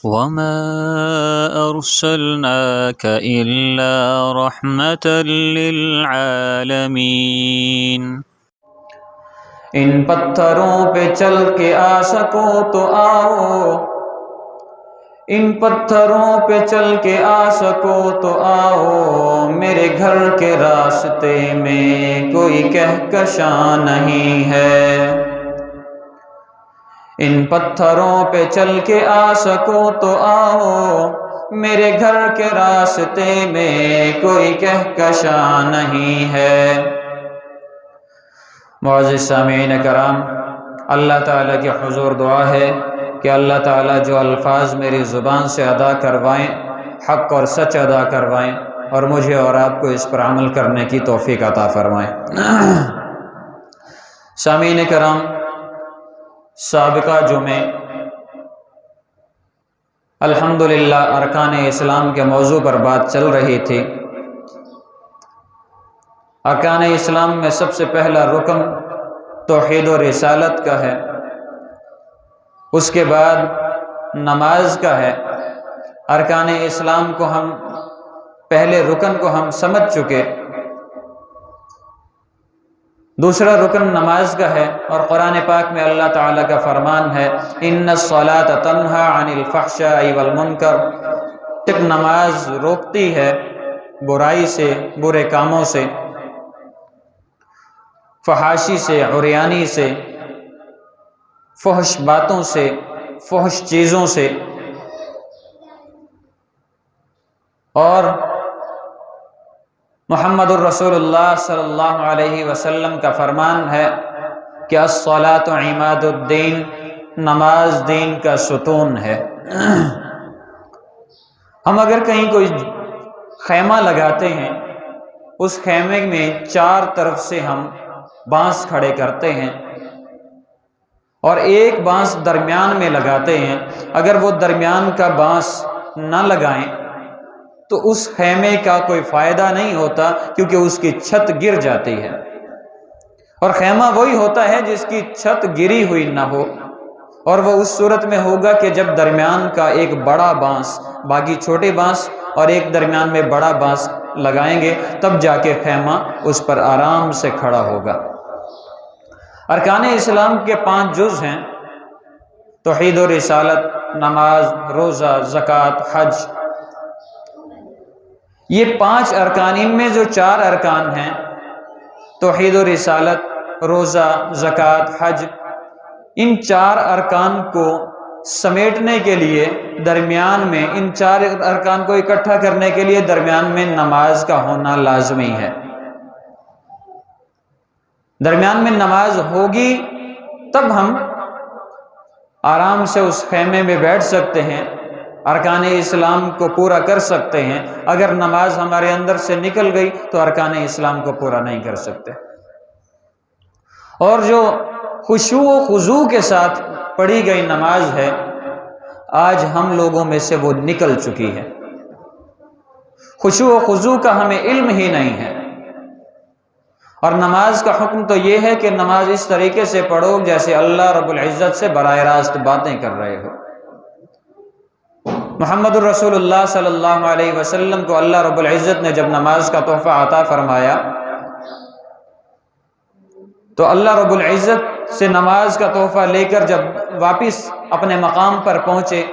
وما أرسلناك إلا رحمة للعالمين۔ ان پتھروں پہ چل کے آ سکو تو آؤ، ان پتھروں پہ چل کے آ سکو تو آؤ، میرے گھر کے راستے میں کوئی کہکشاں نہیں ہے۔ ان پتھروں پہ چل کے آ سکو تو آؤ، میرے گھر کے راستے میں کوئی کہکشاں نہیں ہے۔ معزز سامعین کرام، اللہ تعالیٰ کے حضور دعا ہے کہ اللہ تعالیٰ جو الفاظ میری زبان سے ادا کروائیں حق اور سچ ادا کروائیں، اور مجھے اور آپ کو اس پر عمل کرنے کی توفیق عطا فرمائیں۔ سامعین کرام، سابقہ جمعے الحمدللہ ارکان اسلام کے موضوع پر بات چل رہی تھی۔ ارکان اسلام میں سب سے پہلا رکن توحید و رسالت کا ہے، اس کے بعد نماز کا ہے۔ ارکان اسلام کو ہم پہلے رکن کو ہم سمجھ چکے، دوسرا رکن نماز کا ہے، اور قرآن پاک میں اللہ تعالیٰ کا فرمان ہے ان الصلاۃ تنہی عن الفحشاء والمنکر، کہ نماز روکتی ہے برائی سے، برے کاموں سے، فحاشی سے، عریانی سے، فحش باتوں سے، فحش چیزوں سے، اور محمد الرسول اللہ صلی اللہ علیہ وسلم کا فرمان ہے کہ الصلاۃ عماد الدین، نماز دین کا ستون ہے۔ ہم اگر کہیں کوئی خیمہ لگاتے ہیں، اس خیمے میں چار طرف سے ہم بانس کھڑے کرتے ہیں اور ایک بانس درمیان میں لگاتے ہیں، اگر وہ درمیان کا بانس نہ لگائیں تو اس خیمے کا کوئی فائدہ نہیں ہوتا، کیونکہ اس کی چھت گر جاتی ہے، اور خیمہ وہی ہوتا ہے جس کی چھت گری ہوئی نہ ہو، اور وہ اس صورت میں ہوگا کہ جب درمیان کا ایک بڑا بانس، باقی چھوٹے بانس اور ایک درمیان میں بڑا بانس لگائیں گے، تب جا کے خیمہ اس پر آرام سے کھڑا ہوگا۔ ارکان اسلام کے 5 جز ہیں: توحید و رسالت، نماز، روزہ، زکوٰۃ، حج۔ یہ 5 ارکان، ان میں جو 4 ارکان ہیں توحید و رسالت، روزہ، زکوٰۃ، حج، ان 4 ارکان کو سمیٹنے کے لیے درمیان میں، ان 4 ارکان کو اکٹھا کرنے کے لیے درمیان میں نماز کا ہونا لازمی ہے۔ درمیان میں نماز ہوگی تب ہم آرام سے اس خیمے میں بیٹھ سکتے ہیں، ارکان اسلام کو پورا کر سکتے ہیں۔ اگر نماز ہمارے اندر سے نکل گئی تو ارکان اسلام کو پورا نہیں کر سکتے۔ اور جو خشوع و خضوع کے ساتھ پڑھی گئی نماز ہے، آج ہم لوگوں میں سے وہ نکل چکی ہے۔ خشوع و خضوع کا ہمیں علم ہی نہیں ہے، اور نماز کا حکم تو یہ ہے کہ نماز اس طریقے سے پڑھو جیسے اللہ رب العزت سے براہ راست باتیں کر رہے ہو۔ محمد الرسول اللہ صلی اللہ علیہ وسلم کو اللہ رب العزت نے جب نماز کا تحفہ عطا فرمایا تو اللہ رب العزت سے نماز کا تحفہ لے کر جب واپس اپنے مقام پر پہنچے،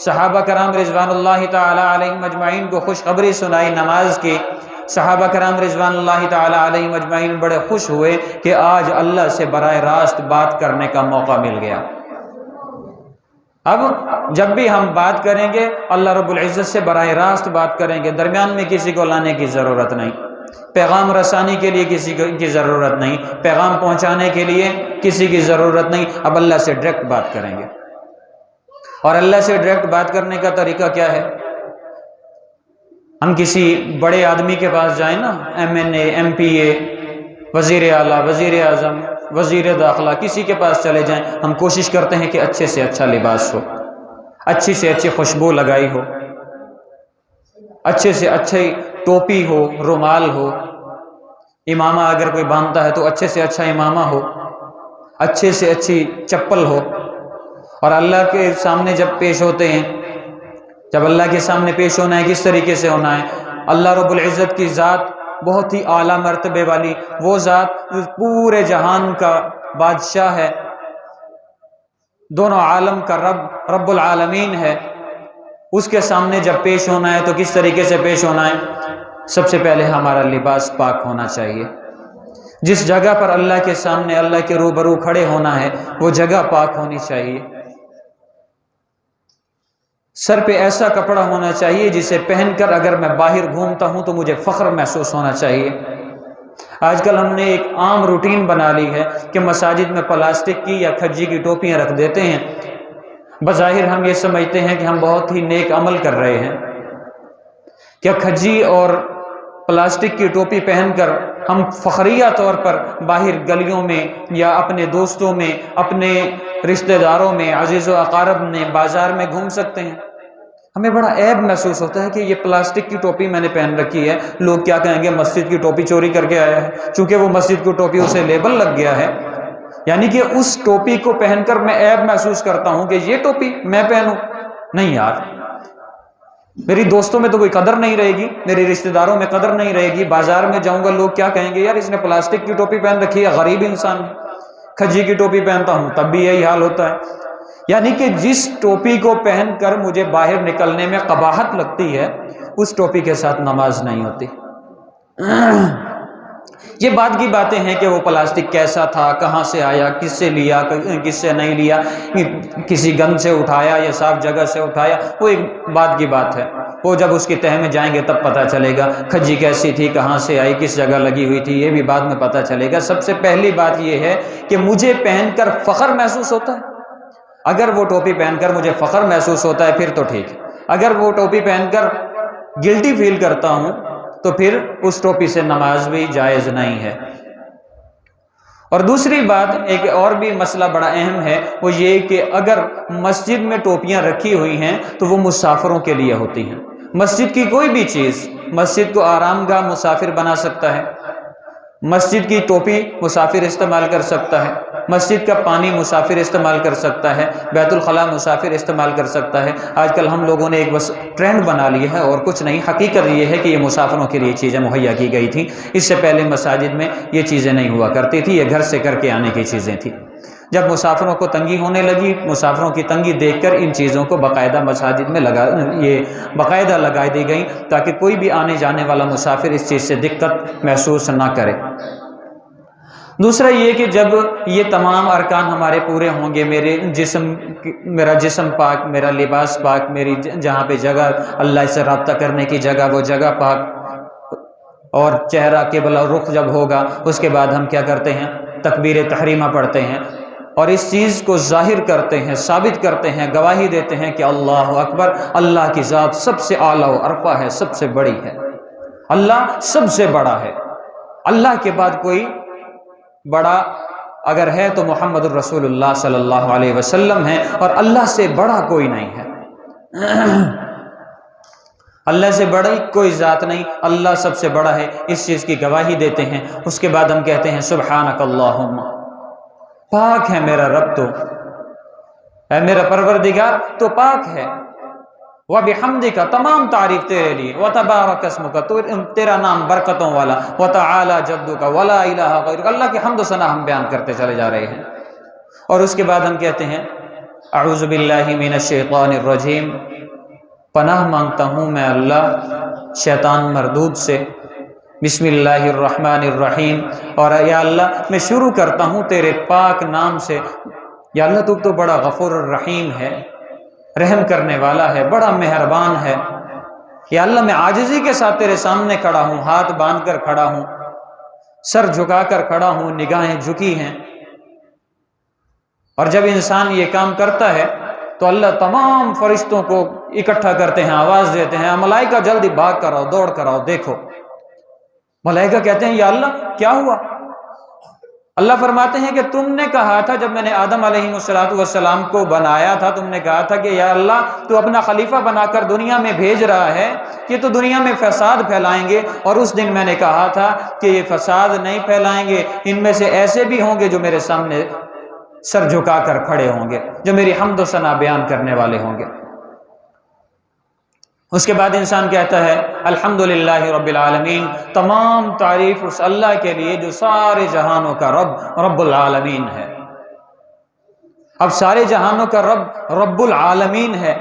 صحابہ کرام رضوان اللہ تعالی علیہم اجمعین کو خوشخبری سنائی نماز کی۔ صحابہ کرام رضوان اللہ تعالی علیہم اجمعین بڑے خوش ہوئے کہ آج اللہ سے براہ راست بات کرنے کا موقع مل گیا۔ اب جب بھی ہم بات کریں گے اللہ رب العزت سے براہ راست بات کریں گے، درمیان میں کسی کو لانے کی ضرورت نہیں، پیغام رسانی کے لیے کسی کی ضرورت نہیں، پیغام پہنچانے کے لیے کسی کی ضرورت نہیں، اب اللہ سے ڈائریکٹ بات کریں گے۔ اور اللہ سے ڈائریکٹ بات کرنے کا طریقہ کیا ہے؟ ہم کسی بڑے آدمی کے پاس جائیں نا، MNA، MPA، وزیر اعلیٰ، وزیر اعظم، وزیر داخلہ، کسی کے پاس چلے جائیں، ہم کوشش کرتے ہیں کہ اچھے سے اچھا لباس ہو، اچھی سے اچھی خوشبو لگائی ہو، اچھے سے اچھی ٹوپی ہو، رومال ہو، امامہ اگر کوئی باندھتا ہے تو اچھے سے اچھا امامہ ہو، اچھے سے اچھی چپل ہو، اور اللہ کے سامنے جب پیش ہوتے ہیں جب اللہ کے سامنے پیش ہونا ہے کس طریقے سے ہونا ہے؟ اللہ رب العزت کی ذات بہت ہی اعلیٰ مرتبے والی، وہ ذات پورے جہان کا بادشاہ ہے، دونوں عالم کا رب العالمین ہے، اس کے سامنے جب پیش ہونا ہے تو کس طریقے سے پیش ہونا ہے؟ سب سے پہلے ہمارا لباس پاک ہونا چاہیے۔ جس جگہ پر اللہ کے سامنے اللہ کے روبرو کھڑے ہونا ہے وہ جگہ پاک ہونی چاہیے۔ سر پہ ایسا کپڑا ہونا چاہیے جسے پہن کر اگر میں باہر گھومتا ہوں تو مجھے فخر محسوس ہونا چاہیے۔ آج کل ہم نے ایک عام روٹین بنا لی ہے کہ مساجد میں پلاسٹک کی یا کھجی کی ٹوپیاں رکھ دیتے ہیں۔ بظاہر ہم یہ سمجھتے ہیں کہ ہم بہت ہی نیک عمل کر رہے ہیں۔ کیا کھجی اور پلاسٹک کی ٹوپی پہن کر ہم فخریہ طور پر باہر گلیوں میں یا اپنے دوستوں میں، اپنے رشتہ داروں میں، عزیز و اقارب میں، بازار میں گھوم سکتے ہیں؟ ہمیں بڑا عیب محسوس ہوتا ہے کہ یہ پلاسٹک کی ٹوپی میں نے پہن رکھی ہے، لوگ کیا کہیں گے مسجد کی ٹوپی چوری کر کے آیا ہے، چونکہ وہ مسجد کی ٹوپی اسے لیبل لگ گیا ہے، یعنی کہ اس ٹوپی کو پہن کر میں عیب محسوس کرتا ہوں کہ یہ ٹوپی میں پہنوں۔ نہیں یار، میری دوستوں میں تو کوئی قدر نہیں رہے گی، میرے رشتہ داروں میں قدر نہیں رہے گی، بازار میں جاؤں گا لوگ کیا کہیں گے، یار اس نے پلاسٹک کی ٹوپی پہن رکھی ہے، غریب انسان۔ کھجی کی ٹوپی پہنتا ہوں تب بھی یہی حال ہوتا ہے۔ یعنی کہ جس ٹوپی کو پہن کر مجھے باہر نکلنے میں قباحت لگتی ہے اس ٹوپی کے ساتھ نماز نہیں ہوتی۔ یہ بات کی باتیں ہیں کہ وہ پلاسٹک کیسا تھا، کہاں سے آیا، کس سے لیا، کس سے نہیں لیا، کسی گند سے اٹھایا یا صاف جگہ سے اٹھایا، وہ ایک بات کی بات ہے، وہ جب اس کی تہہ میں جائیں گے تب پتہ چلے گا کھجی کیسی تھی، کہاں سے آئی، کس جگہ لگی ہوئی تھی، یہ بھی بعد میں پتہ چلے گا۔ سب سے پہلی بات یہ ہے کہ مجھے پہن کر فخر محسوس ہوتا ہے۔ اگر وہ ٹوپی پہن کر مجھے فخر محسوس ہوتا ہے پھر تو ٹھیک ہے، اگر وہ ٹوپی پہن کر گلٹی فیل کرتا ہوں تو پھر اس ٹوپی سے نماز بھی جائز نہیں ہے۔ اور دوسری بات، ایک اور بھی مسئلہ بڑا اہم ہے، وہ یہ کہ اگر مسجد میں ٹوپیاں رکھی ہوئی ہیں تو وہ مسافروں کے لیے ہوتی ہیں۔ مسجد کی کوئی بھی چیز مسجد کو آرام گاہ مسافر بنا سکتا ہے، مسجد کی ٹوپی مسافر استعمال کر سکتا ہے، مسجد کا پانی مسافر استعمال کر سکتا ہے، بیت الخلاء مسافر استعمال کر سکتا ہے۔ آج کل ہم لوگوں نے ایک بس ٹرینڈ بنا لی ہے اور کچھ نہیں، حقیقت یہ ہے کہ یہ مسافروں کے لیے چیزیں مہیا کی گئی تھیں۔ اس سے پہلے مساجد میں یہ چیزیں نہیں ہوا کرتی تھی، یہ گھر سے کر کے آنے کی چیزیں تھیں۔ جب مسافروں کو تنگی ہونے لگی، مسافروں کی تنگی دیکھ کر ان چیزوں کو باقاعدہ مساجد میں باقاعدہ لگائی دی گئی تاکہ کوئی بھی آنے جانے والا مسافر اس چیز سے دقت محسوس نہ کرے۔ دوسرا یہ کہ جب یہ تمام ارکان ہمارے پورے ہوں گے، میرا جسم پاک، میرا لباس پاک، میری جہاں پہ جگہ اللہ سے رابطہ کرنے کی جگہ وہ جگہ پاک، اور چہرہ قبلہ رخ جب ہوگا اس کے بعد ہم کیا کرتے ہیں؟ تکبیر تحریمہ پڑھتے ہیں اور اس چیز کو ظاہر کرتے ہیں، ثابت کرتے ہیں، گواہی دیتے ہیں کہ اللہ اکبر، اللہ کی ذات سب سے اعلیٰ و ارفع ہے، سب سے بڑی ہے، اللہ سب سے بڑا ہے، اللہ کے بعد کوئی بڑا اگر ہے تو محمد الرسول اللہ صلی اللہ علیہ وسلم ہے، اور اللہ سے بڑا کوئی نہیں ہے، اللہ سے بڑی کوئی ذات نہیں، اللہ سب سے بڑا ہے، اس چیز کی گواہی دیتے ہیں۔ اس کے بعد ہم کہتے ہیں سبحانک اللہم، پاک ہے میرا رب، تو اے میرا پروردگار تو پاک ہے، وَبِحَمْدِكَ، تمام تعریف تیرے لیے، وَتَبَارَكَ اسْمُكَ، تیرا نام برکتوں والا، وَتَعَالَى جَدُّكَ وَلَا إِلَٰهَ غَيْرُكَ، اللہ کی حمد و ثنا ہم بیان کرتے چلے جا رہے ہیں۔ اور اس کے بعد ہم کہتے ہیں اعوذ باللہ من الشیطان الرجیم، پناہ مانگتا ہوں میں اللہ شیطان مردود سے، بسم اللہ الرحمن الرحیم، اور یا اللہ میں شروع کرتا ہوں تیرے پاک نام سے۔ یا اللہ تو بڑا غفور الرحیم ہے، رحم کرنے والا ہے، بڑا مہربان ہے۔ یا اللہ میں عاجزی کے ساتھ تیرے سامنے کھڑا ہوں، ہاتھ باندھ کر کھڑا ہوں، سر جھکا کر کھڑا ہوں، نگاہیں جھکی ہیں۔ اور جب انسان یہ کام کرتا ہے تو اللہ تمام فرشتوں کو اکٹھا کرتے ہیں، آواز دیتے ہیں، ملائکہ جلدی بھاگ کر آؤ، دوڑ کر آؤ، دیکھو۔ ملائکہ کہتے ہیں یا اللہ کیا ہوا؟ اللہ فرماتے ہیں کہ تم نے کہا تھا جب میں نے آدم علیہ السلام کو بنایا تھا، تم نے کہا تھا کہ یا اللہ تو اپنا خلیفہ بنا کر دنیا میں بھیج رہا ہے، یہ تو دنیا میں فساد پھیلائیں گے، اور اس دن میں نے کہا تھا کہ یہ فساد نہیں پھیلائیں گے، ان میں سے ایسے بھی ہوں گے جو میرے سامنے سر جھکا کر کھڑے ہوں گے، جو میری حمد و ثنا بیان کرنے والے ہوں گے۔ اس کے بعد انسان کہتا ہے الحمدللہ رب العالمین، تمام تعریف اس اللہ کے لیے جو سارے جہانوں کا رب العالمین ہے۔ اب سارے جہانوں کا رب العالمین ہے،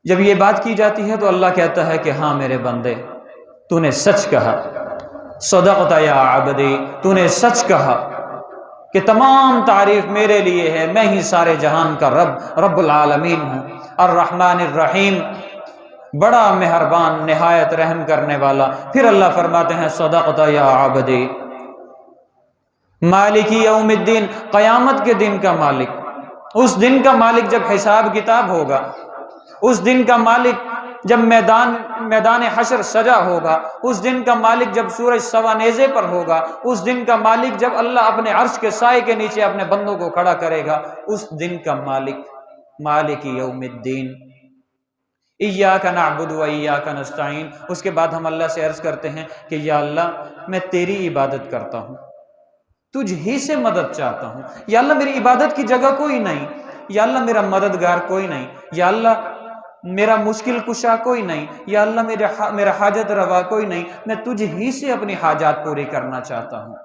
جب یہ بات کی جاتی ہے تو اللہ کہتا ہے کہ ہاں میرے بندے، تو نے سچ کہا، صدقت یا عبدی، تو نے سچ کہا کہ تمام تعریف میرے لیے ہے، میں ہی سارے جہان کا رب العالمین ہوں۔ الرحمن الرحیم، بڑا مہربان، نہایت رحم کرنے والا۔ پھر اللہ فرماتے ہیں صدقت یا عبدی، مالک یوم الدین، قیامت کے دن کا مالک، اس دن کا مالک جب حساب کتاب ہوگا، اس دن کا مالک جب میدان حشر سجا ہوگا، اس دن کا مالک جب سورج سوا نیزے پر ہوگا، اس دن کا مالک جب اللہ اپنے عرش کے سائے کے نیچے اپنے بندوں کو کھڑا کرے گا، اس دن کا مالک یوم الدین۔ ایاک نعبد و ایاک نستعین، اس کے بعد ہم اللہ سے عرض کرتے ہیں کہ یا اللہ میں تیری عبادت کرتا ہوں، تجھ ہی سے مدد چاہتا ہوں، یا اللہ میری عبادت کی جگہ کوئی نہیں، یا اللہ میرا مددگار کوئی نہیں، یا اللہ میرا مشکل کشا کوئی نہیں، یا اللہ میرا حاجت روا کوئی نہیں، میں تجھ ہی سے اپنی حاجات پوری کرنا چاہتا ہوں۔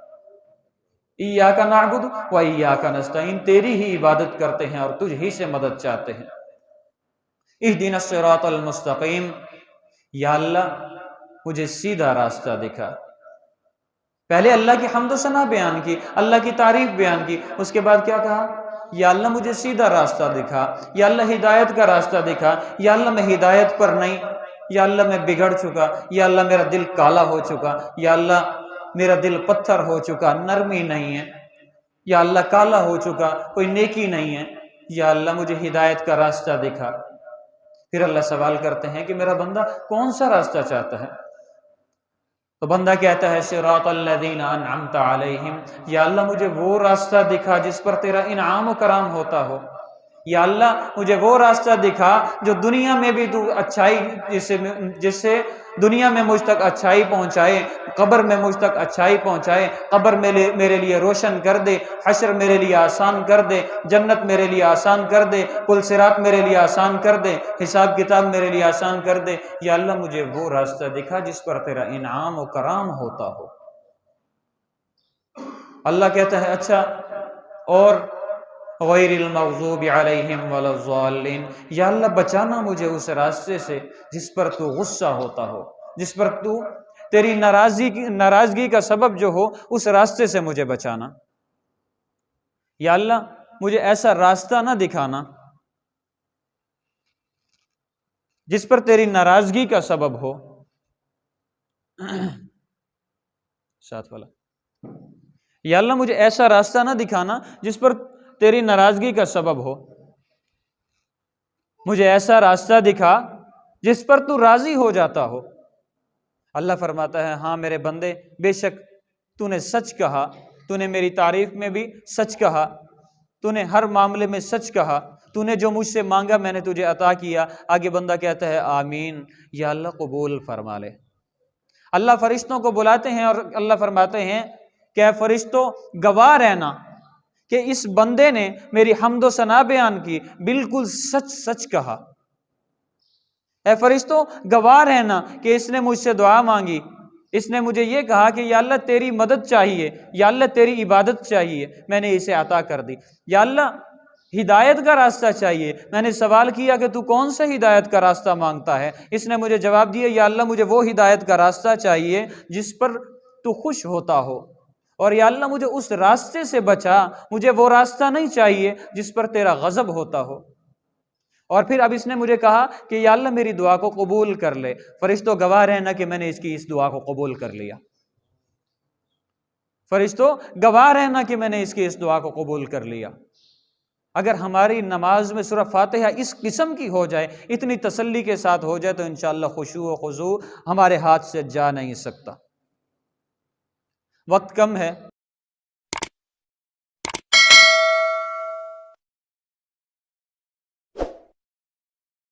ایاک نعبد و ایاک نستعین، تیری ہی عبادت کرتے ہیں اور تجھ ہی سے مدد چاہتے ہیں۔ اہدنا الصراط المستقیم، یا اللہ مجھے سیدھا راستہ دکھا۔ پہلے اللہ کی حمد و ثنا بیان کی، اللہ کی تعریف بیان کی، اس کے بعد کیا کہا؟ یا اللہ مجھے سیدھا راستہ دکھا، یا اللہ ہدایت کا راستہ دکھا، یا اللہ میں ہدایت پر نہیں، یا اللہ میں بگڑ چکا، یا اللہ میرا دل کالا ہو چکا، یا اللہ میرا دل پتھر ہو چکا، نرمی نہیں ہے، یا اللہ کالا ہو چکا، کوئی نیکی نہیں ہے، یا اللہ مجھے ہدایت کا راستہ دکھا۔ پھر اللہ سوال کرتے ہیں کہ میرا بندہ کون سا راستہ چاہتا ہے؟ تو بندہ کہتا ہے صراط الذین انعمت علیہم، یا اللہ مجھے وہ راستہ دکھا جس پر تیرا انعام و کرام ہوتا ہو، یا اللہ مجھے وہ راستہ دکھا جو دنیا میں بھی تو اچھائی، جس سے دنیا میں مجھ تک اچھائی پہنچائے، قبر میں مجھ تک اچھائی پہنچائے، قبر میرے لیے روشن کر دے، حشر میرے لیے آسان کر دے، جنت میرے لیے آسان کر دے، پل صراط میرے لیے آسان کر دے، حساب کتاب میرے لیے آسان کر دے، یا اللہ مجھے وہ راستہ دکھا جس پر تیرا انعام و کرام ہوتا ہو۔ اللہ کہتا ہے اچھا، اور غیر المغضوب علیہم ولا الضالین، یا اللہ بچانا مجھے اس راستے سے جس پر تو غصہ ہوتا ہو، جس پر تو تیری ناراضگی کا سبب جو ہو، اس راستے سے مجھے بچانا۔ یا اللہ مجھے ایسا راستہ نہ دکھانا جس پر تیری ناراضگی کا سبب ہو۔ ساتھ والا، یا اللہ مجھے ایسا راستہ نہ دکھانا جس پر تیری ناراضگی کا سبب ہو، مجھے ایسا راستہ دکھا جس پر تو راضی ہو جاتا ہو۔ اللہ فرماتا ہے ہاں میرے بندے، بے شک تو نے سچ کہا، تو نے میری تعریف میں بھی سچ کہا، تو نے ہر معاملے میں سچ کہا، تو نے جو مجھ سے مانگا میں نے تجھے عطا کیا۔ آگے بندہ کہتا ہے آمین، یا اللہ قبول فرما لے۔ اللہ فرشتوں کو بلاتے ہیں اور اللہ فرماتے ہیں کہ اے فرشتوں گواہ رہنا کہ اس بندے نے میری حمد و ثنا بیان کی، بالکل سچ سچ کہا۔ اے فرشتوں گواہ رہنا کہ اس نے مجھ سے دعا مانگی، اس نے مجھے یہ کہا کہ یا اللہ تیری مدد چاہیے، یا اللہ تیری عبادت چاہیے، میں نے اسے عطا کر دی۔ یا اللہ ہدایت کا راستہ چاہیے، میں نے سوال کیا کہ تو کون سا ہدایت کا راستہ مانگتا ہے، اس نے مجھے جواب دیا یا اللہ مجھے وہ ہدایت کا راستہ چاہیے جس پر تو خوش ہوتا ہو، اور یا اللہ مجھے اس راستے سے بچا، مجھے وہ راستہ نہیں چاہیے جس پر تیرا غضب ہوتا ہو۔ اور پھر اب اس نے مجھے کہا کہ یا اللہ میری دعا کو قبول کر لے۔ فرشتوں گواہ رہنا کہ میں نے اس کی اس دعا کو قبول کر لیا۔ فرشتوں گواہ رہنا کہ میں نے اس کی اس دعا کو قبول کر لیا۔ اگر ہماری نماز میں سورہ فاتحہ اس قسم کی ہو جائے، اتنی تسلی کے ساتھ ہو جائے، تو انشاءاللہ خشوع و خضوع ہمارے ہاتھ سے جا نہیں سکتا۔ وقت کم ہے،